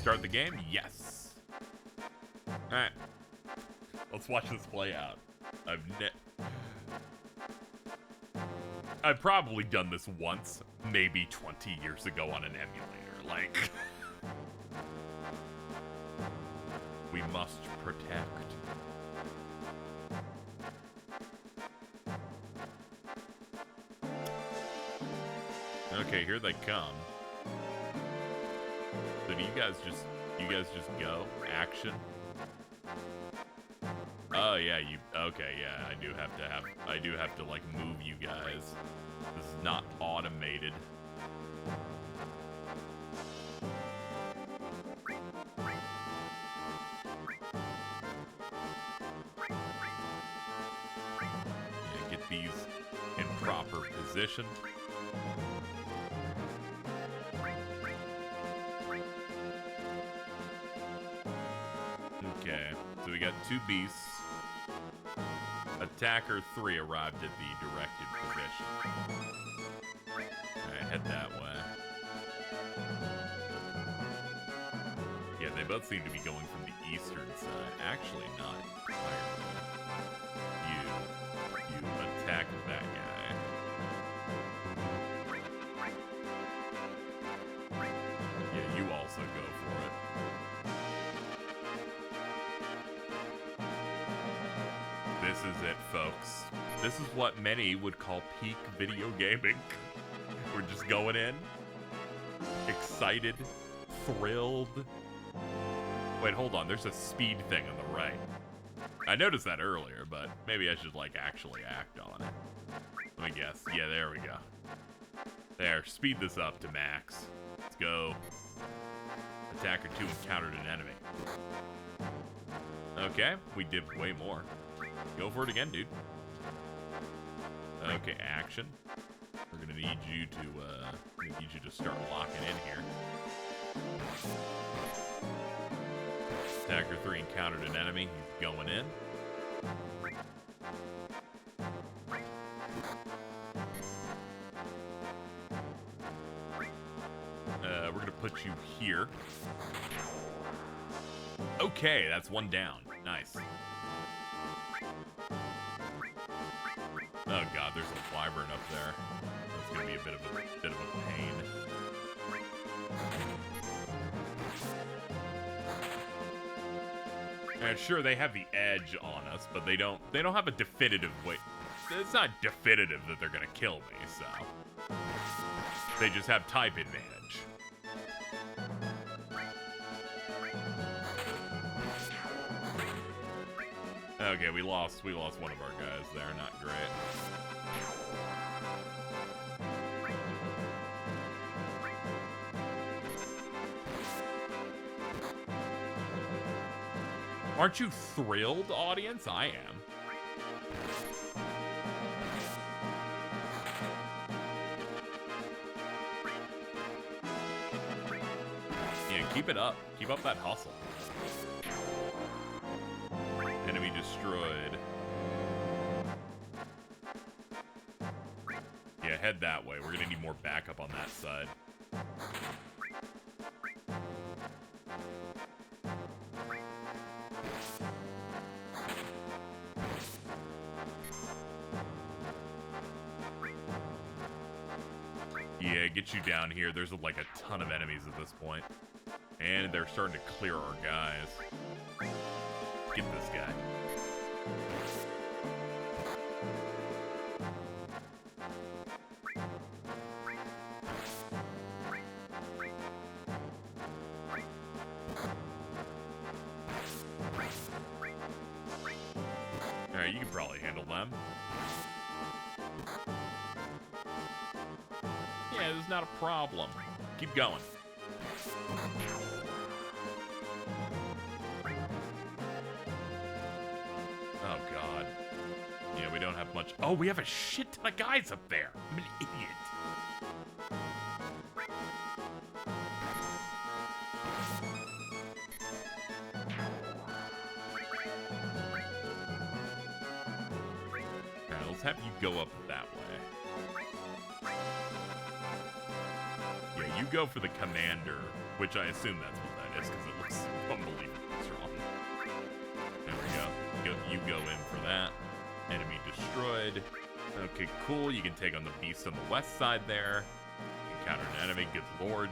Start the game? Yes. Alright. Let's watch this play out. I've probably done this once, maybe 20 years ago on an emulator. Like, we must protect. Okay, here they come. So do you guys just go? Action? Oh yeah, okay, yeah, I do have to like move you guys. This is not automated. Yeah, get these in proper position. Okay, so we got 2 beasts. Attacker 3 arrived at the directed position. Alright, head that way. Yeah, they both seem to be going from the eastern side. Actually, not entirely. You attack that guy. This is it, folks. This is what many would call peak video gaming. We're just going in, excited, thrilled. Wait, hold on. There's a speed thing on the right. I noticed that earlier, but maybe I should, like, actually act on it. Let me guess. Yeah, there we go. There, speed this up to max. Let's go. Attacker 2 encountered an enemy. Okay, we did way more. Go for it again, dude. Okay, action. We're gonna need you to start locking in here. Attacker 3 encountered an enemy. He's going in. We're gonna put you here. Okay, that's one down. Nice. Oh god, there's a wyvern up there. That's gonna be a bit of a pain. And sure, they have the edge on us, but they don't have a definitive way. It's not definitive that they're gonna kill me, so they just have type advantage. Okay, we lost one of our guys there. Not great. Aren't you thrilled, audience? I am. Yeah, keep it up. Keep up that hustle. Enemy destroyed. Yeah, head that way. We're gonna need more backup on that side. Yeah, get you down here. There's like a ton of enemies at this point. And they're starting to clear our guys. Get this guy. Alright, you can probably handle them. Yeah, this is not a problem. Keep going. Oh, God. Yeah, we don't have much. Oh, we have a shit ton of guys up there. I'm an idiot. Alright, let's have you go up that way. Yeah, you go for the commander, which I assume that's what that is, because it looks unbelievably strong. There we go. You go in for that. Enemy destroyed. Okay, cool. You can take on the beast on the west side there. Encounter an enemy. Good lord.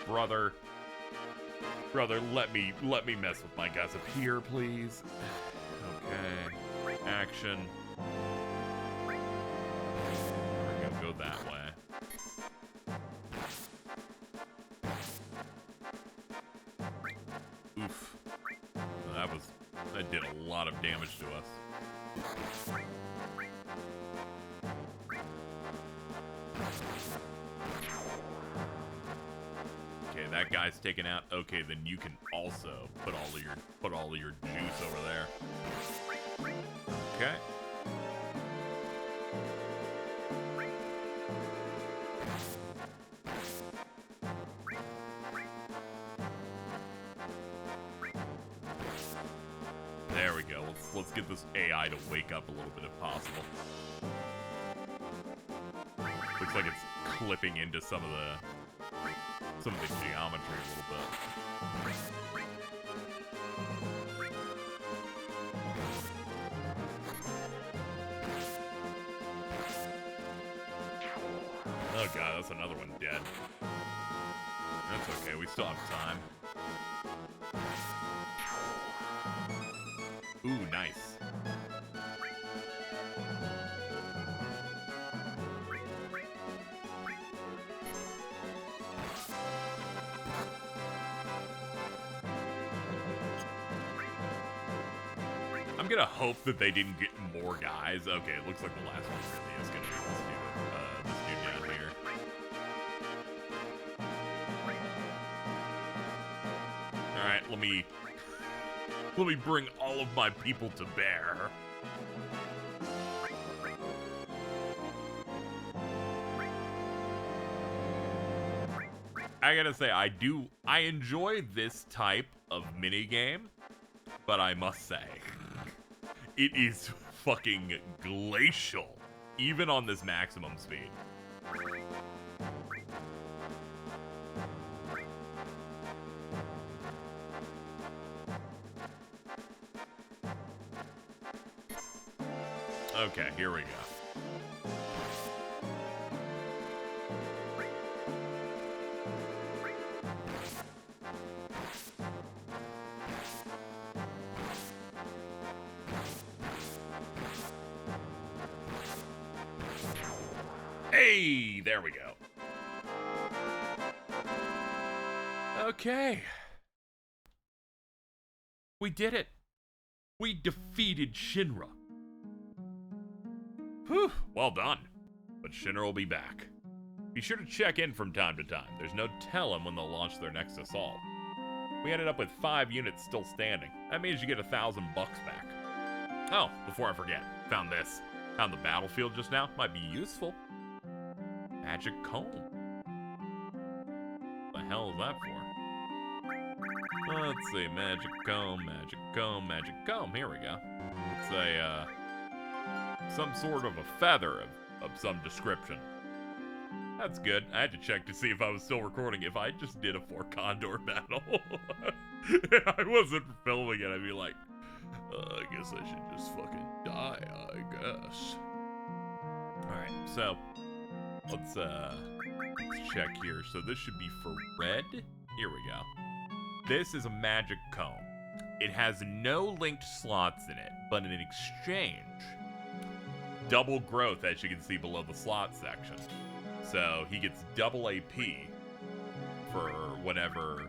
Brother, let me mess with my guys up here, please. Okay. Action. We're gonna go that way. Oof. That did a lot of damage to us. Okay, that guy's taken out. Okay, then you can also put all of your juice over there. Okay. There we go. Let's get this AI to wake up a little bit if possible. Looks like it's clipping into some of the geometry a little bit. Oh god, that's another one dead. That's okay, we still have time. Ooh, nice. I'm gonna hope that they didn't get more guys. Okay, it looks like the last one really is gonna be this dude down here. All right, let me bring all of my people to bear. I gotta say, I enjoy this type of minigame, but I must say, it is fucking glacial, even on this maximum speed. Okay, here we go. Hey, there we go. Okay. We did it. We defeated Shinra. Whew, well done. But Shinra will be back. Be sure to check in from time to time. There's no telling when they'll launch their next assault. We ended up with 5 units still standing. That means you get $1,000 back. Oh, before I forget, found this. Found the battlefield just now. Might be useful. Magic comb. What the hell is that for? Let's see. Magic comb, magic comb, magic comb. Here we go. It's a, some sort of a feather of some description. That's good. I had to check to see if I was still recording. If I just did a 4 Condor battle, and I wasn't filming it, I'd be like, I guess I should just fucking die, I guess. Alright, so let's check here. So this should be for red. Here we go. This is a magic comb. It has no linked slots in it, but in exchange, double growth, as you can see below the slot section. So he gets double AP for whatever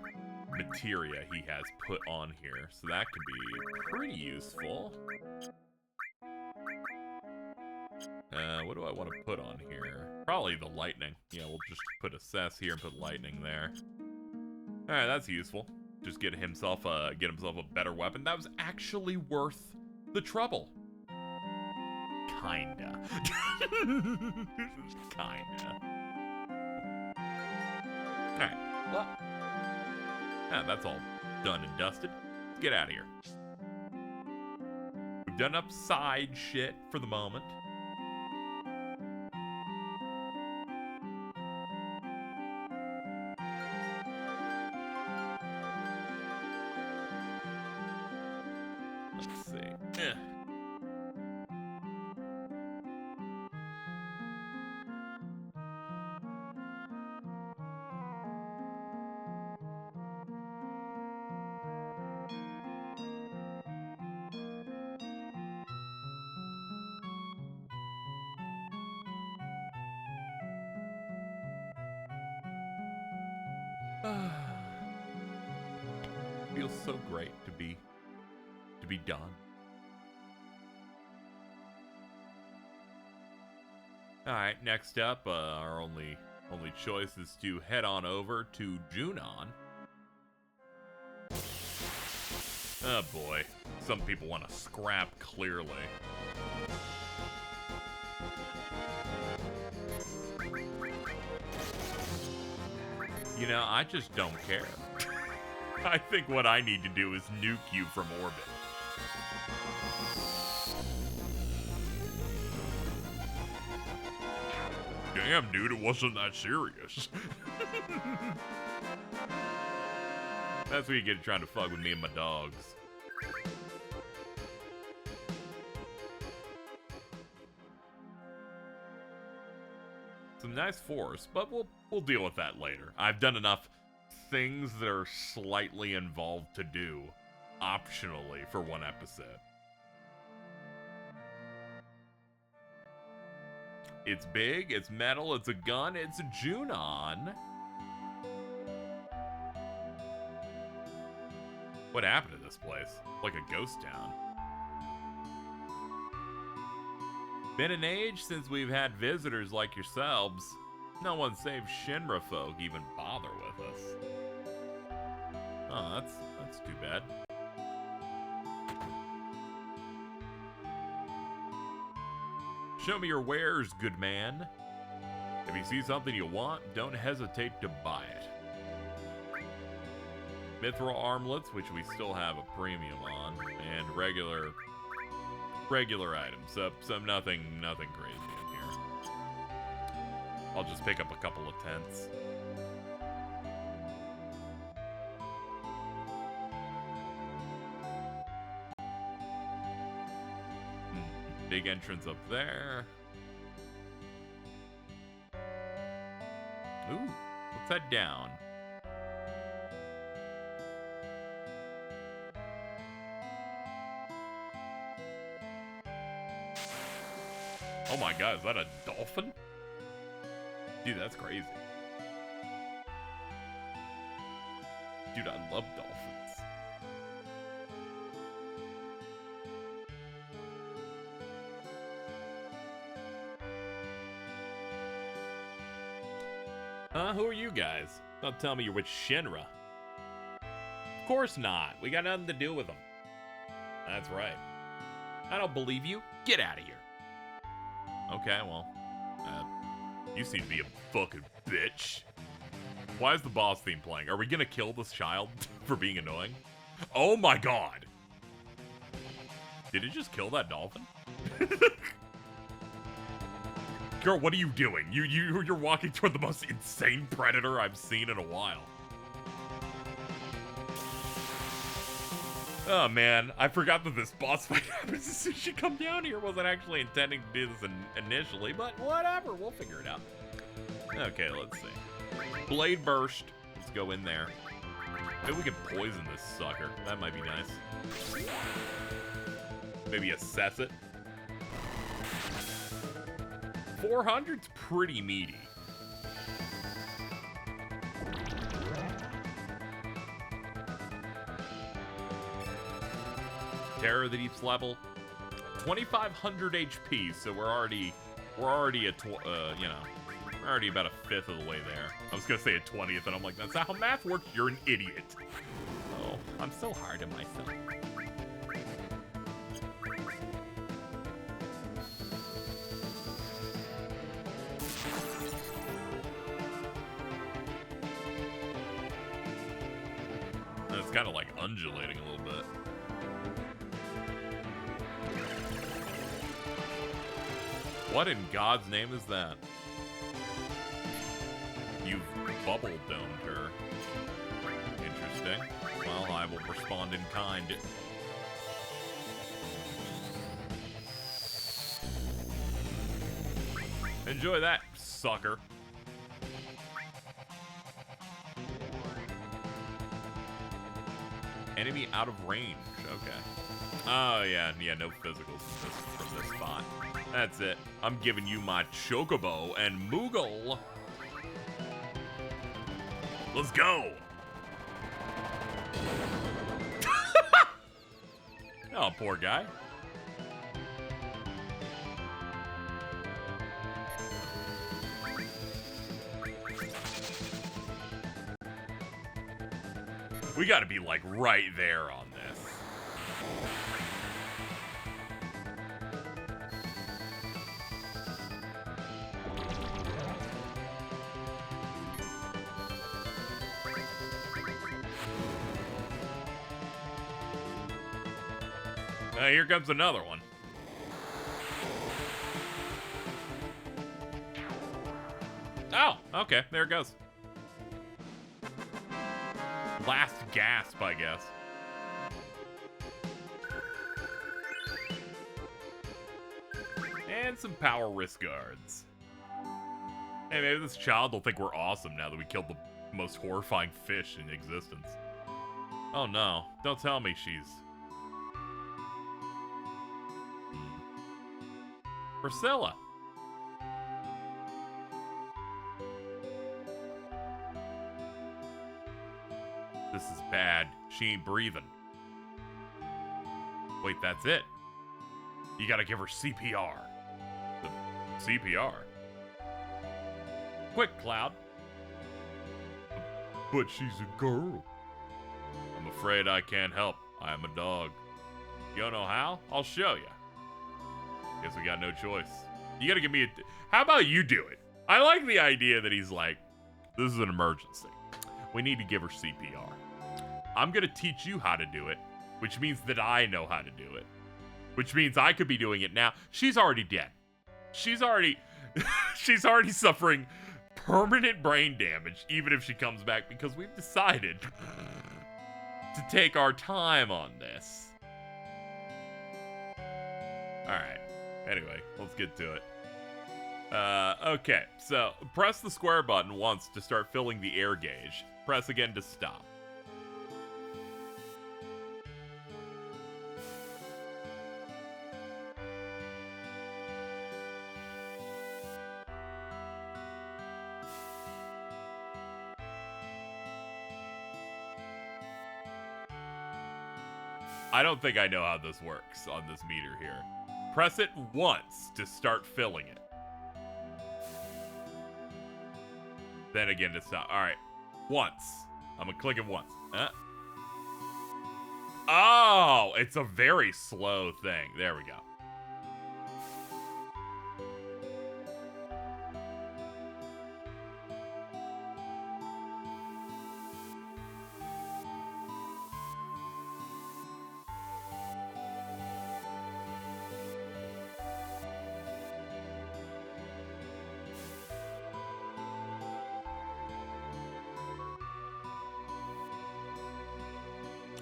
materia he has put on here. So that could be pretty useful. What do I want to put on here? Probably the lightning. Yeah, we'll just put assess here and put lightning there. Alright, that's useful. Just get himself a better weapon. That was actually worth the trouble. Kinda. Kinda. Alright, well. That's all done and dusted. Let's get out of here. We've done up side shit for the moment. Let's see. Feels so great to be done. All right, next up, our only choice is to head on over to Junon. Oh boy, some people want to scrap clearly. You know, I just don't care. I think what I need to do is nuke you from orbit. Damn, dude, it wasn't that serious. That's what you get trying to fuck with me and my dogs. Some nice force, but we'll deal with that later. I've done enough things that are slightly involved to do optionally for one episode. It's big, it's metal, it's a gun, it's a Junon. What happened to this place? Like a ghost town. Been an age since we've had visitors like yourselves. No one save Shinra folk even bother with us. Oh, that's too bad. Show me your wares, good man. If you see something you want, don't hesitate to buy it. Mithril armlets, which we still have a premium on, and regular items. So nothing crazy in here. I'll just pick up a couple of tents. Big entrance up there. Ooh, let's head down. Oh my god, is that a dolphin? Dude, that's crazy. Dude, I love dolphins. Who are you guys? Don't tell me you're with Shinra. Of course not. We got nothing to do with them. That's right. I don't believe you. Get out of here. Okay, well, you seem to be a fucking bitch. Why is the boss theme playing? Are we gonna kill this child for being annoying? Oh my god! Did it just kill that dolphin? Girl, what are you doing? You're walking toward the most insane predator I've seen in a while. Oh man, I forgot that this boss fight happens as soon as you come down here. Wasn't actually intending to do this initially, but whatever, we'll figure it out. Okay, let's see. Blade Burst. Let's go in there. Maybe we can poison this sucker. That might be nice. Maybe assess it. 400's pretty meaty. Terror the Deep's level, 2,500 HP. So we're already at we're already about a fifth of the way there. I was gonna say a 20th, and I'm like, that's not how math works. You're an idiot. Oh, I'm so hard on myself. It's kind of like undulating a little bit. What in God's name is that? You've bubble domed her. Interesting. Well, I will respond in kind. Enjoy that, sucker. Enemy out of range. Okay. Oh, yeah, no physicals from this spot. That's it. I'm giving you my Chocobo and Moogle. Let's go. Oh, poor guy. We gotta be, like, right there on this. Here comes another one. Oh, okay, there it goes. Last gasp, I guess. And some power wrist guards. Hey, maybe this child will think we're awesome now that we killed the most horrifying fish in existence. Oh no, don't tell me she's... Priscilla. This is bad. She ain't breathing. Wait, that's it? You gotta give her CPR. CPR. Quick, Cloud. But she's a girl. I'm afraid I can't help. I am a dog. You don't know how? I'll show you. Guess we got no choice. You gotta give me a... How about you do it? I like the idea that he's like, this is an emergency. We need to give her CPR. I'm gonna teach you how to do it, which means that I know how to do it. Which means I could be doing it now. She's already dead. She's already suffering permanent brain damage, even if she comes back, because we've decided to take our time on this. Alright. Anyway, let's get to it. Okay, so press the square button once to start filling the air gauge. Press again to stop. I don't think I know how this works on this meter here. Press it once to start filling it. Then again to stop. Alright. Once. I'm gonna click it once. Oh, it's a very slow thing. There we go.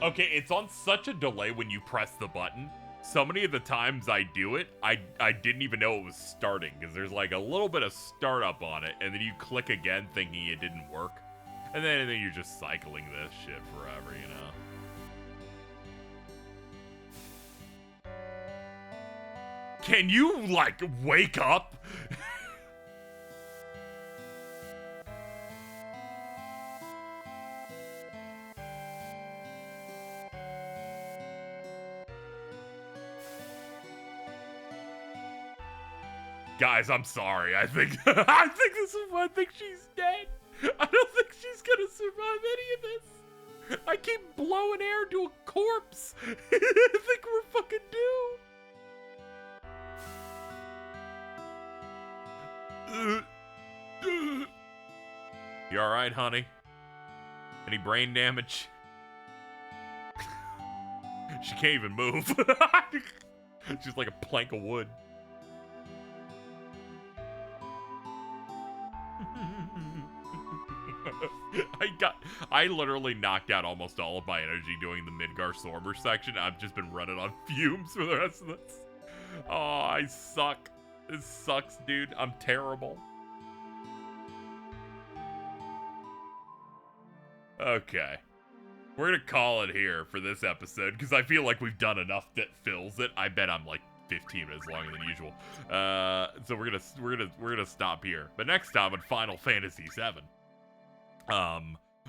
Okay, it's on such a delay when you press the button. So many of the times I do it, I didn't even know it was starting, because there's like a little bit of startup on it, and then you click again thinking it didn't work. And then you're just cycling this shit forever, you know? Can you, like, wake up? Guys, I'm sorry. I think I think she's dead. I don't think she's gonna survive any of this. I keep blowing air to a corpse. I think we're fucking doomed. You alright, honey? Any brain damage? She can't even move. She's like a plank of wood. I literally knocked out almost all of my energy doing the Midgar Stormer section. I've just been running on fumes for the rest of this. Oh, I suck. This sucks, dude. I'm terrible. Okay. We're gonna call it here for this episode, because I feel like we've done enough that fills it. I bet I'm like 15 minutes longer than usual. So we're gonna stop here. But next time on Final Fantasy VII,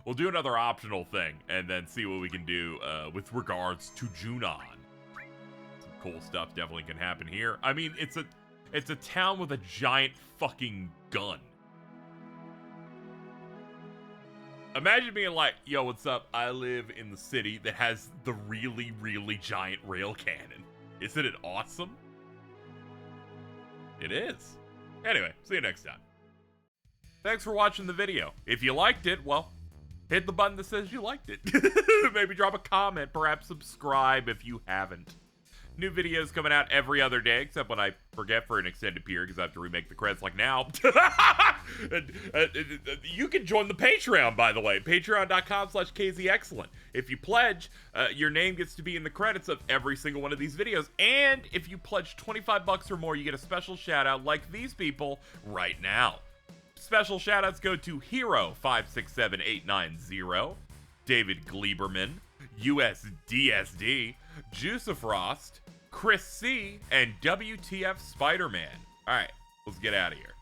we'll do another optional thing and then see what we can do with regards to Junon. Some cool stuff definitely can happen here. I mean, it's a town with a giant fucking gun. Imagine being like, yo, what's up? I live in the city that has the really, really giant rail cannon. Isn't it awesome? It is. Anyway, see you next time. Thanks for watching the video. If you liked it, well, hit the button that says you liked it. Maybe drop a comment, perhaps subscribe if you haven't. New videos coming out every other day, except when I forget for an extended period because I have to remake the credits like now. You can join the Patreon, by the way. Patreon.com/KZExcellent. If you pledge, your name gets to be in the credits of every single one of these videos. And if you pledge 25 bucks or more, you get a special shout out like these people right now. Special shout outs go to Hero567890, David Gleberman, USDSD, Juicefrost, Chris C, and WTF Spider-Man. Alright, let's get out of here.